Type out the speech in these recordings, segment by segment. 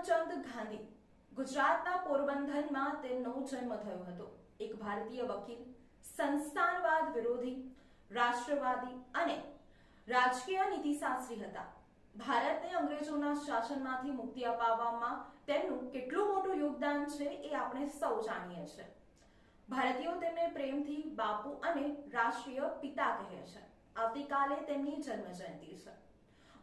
કરમચંદ ગાંધી ગુજરાતના પોરબંદરમાં તેમનો જન્મ થયો હતો। એક ભારતીય વકીલ, સંસ્થાનવાદ વિરોધી, રાષ્ટ્રવાદી અને રાજકીય નીતિશાસ્ત્રી હતા। ભારતને અંગ્રેજોના શાસનમાંથી મુક્તિ અપાવવામાં તેમનું કેટલું મોટું યોગદાન છે એ આપણે સૌ જાણીએ છીએ। ભારતીયો તેમને પ્રેમથી બાપુ અને રાષ્ટ્રીય પિતા કહે છે। આવતીકાલે તેમની જન્મજયંતિ છે।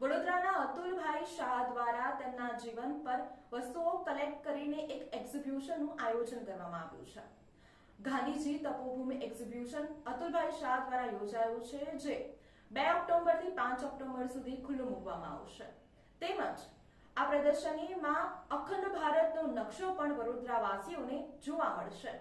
વડોદરાના અતુલભાઈ શાહ દ્વારા તેમના જીવન પર વસ્તુઓ કલેક્ટ કરીને એક એક્ઝિબિશનનું આયોજન કરવામાં આવ્યું છે। ગાંધીજી તપોભૂમિ એક્ઝિબિશન અતુલભાઈ શાહ દ્વારા યોજાયું છે, જે 2 ઓક્ટોબરથી 5 ઓક્ટોબર સુધી ખુલ્લું મૂકવામાં આવશે। તેમજ આ પ્રદર્શનીમાં અખંડ ભારતનો નકશો પણ વડોદરાવાસીઓને જોવા મળશે।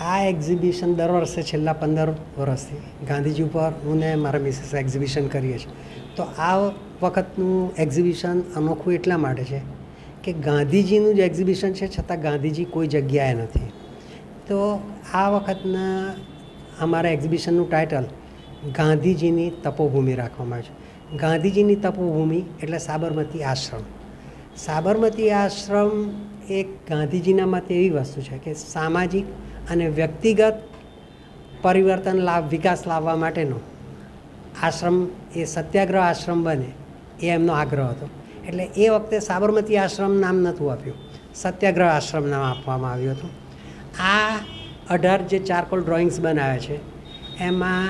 આ એક્ઝિબિશન દર વર્ષે છેલ્લા 15 વર્ષથી ગાંધીજી ઉપર હું ને મારા મિસિસ એક્ઝિબિશન કરીએ છીએ। તો આ વખતનું એક્ઝિબિશન અનોખું એટલા માટે છે કે ગાંધીજીનું જ એક્ઝિબિશન છે, છતાં ગાંધીજી કોઈ જગ્યાએ નથી। તો આ વખતના અમારા એક્ઝિબિશનનું ટાઇટલ ગાંધીજીની તપોભૂમિ રાખવામાં આવ્યું છે। ગાંધીજીની તપોભૂમિ એટલે સાબરમતી આશ્રમ। સાબરમતી આશ્રમ એક ગાંધીજીના મતે એવી વસ્તુ છે કે સામાજિક અને વ્યક્તિગત પરિવર્તન વિકાસ લાવવા માટેનો આશ્રમ એ સત્યાગ્રહ આશ્રમ બને એ એમનો આગ્રહ હતો। એટલે એ વખતે સાબરમતી આશ્રમ નામ નહોતું આપ્યું, સત્યાગ્રહ આશ્રમ નામ આપવામાં આવ્યું હતું। આ 18 જે ચારકોલ ડ્રોઈંગ્સ બનાવ્યા છે એમાં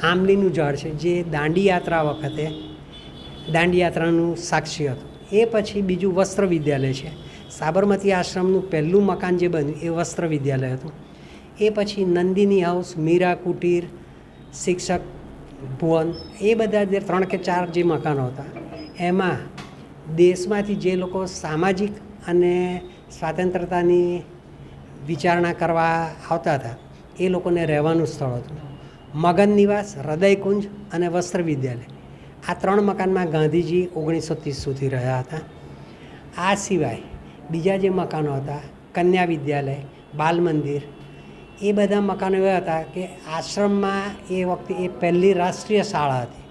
આંબલીનું ઝાડ છે, જે દાંડી યાત્રા વખતે દાંડી યાત્રાનું સાક્ષી હતું। એ પછી બીજું વસ્ત્ર વિદ્યાલય છે। સાબરમતી આશ્રમનું પહેલું મકાન જે બન્યું એ વસ્ત્ર વિદ્યાલય હતું। એ પછી નંદિની હાઉસ, મીરા કુટીર, શિક્ષક ભુવન, એ બધા જે 3 કે 4 જે મકાનો હતા એમાં દેશમાંથી જે લોકો સામાજિક અને સ્વાતંત્રતાની વિચારણા કરવા આવતા હતા એ લોકોને રહેવાનું સ્થળ હતું। મગન નિવાસ, હૃદયકુંજ અને વસ્ત્ર વિદ્યાલય, આ 3 મકાનમાં ગાંધીજી 1930 સુધી રહ્યા હતા। આ સિવાય બીજા જે મકાનો હતા, કન્યા વિદ્યાલય, બાલ મંદિર, એ બધા મકાનો એવા હતા કે આશ્રમમાં એ વખતે એ પહેલી રાષ્ટ્રીય શાળા હતી।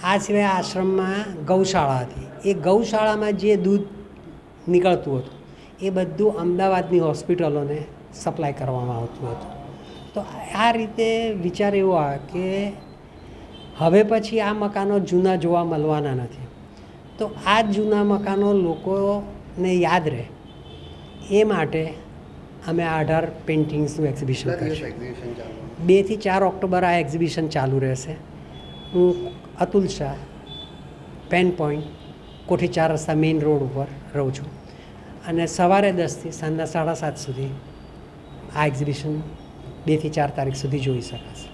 આ સિવાય આશ્રમમાં ગૌશાળા હતી। એ ગૌશાળામાં જે દૂધ નીકળતું હતું એ બધું અમદાવાદની હોસ્પિટલોને સપ્લાય કરવામાં આવતું હતું। તો આ રીતે વિચાર એવો આવે કે હવે પછી આ મકાનો જૂના જોવા મળવાના નથી। તો આ જૂના મકાનો લોકોને યાદ રહે એ માટે અમે 18 પેઇન્ટિંગ્સનું એક્ઝિબિશન કરીશું। 2 થી 4 ઓક્ટોબર આ એક્ઝિબિશન ચાલુ રહેશે। હું અતુલ શાહ, પેન પોઈન્ટ, કોઠી 4 રસ્તા મેઇન રોડ ઉપર રહું છું અને સવારે 10 થી સાંજના 7:30 સુધી આ એક્ઝિબિશન 2 થી 4 તારીખ સુધી જોઈ શકાશે।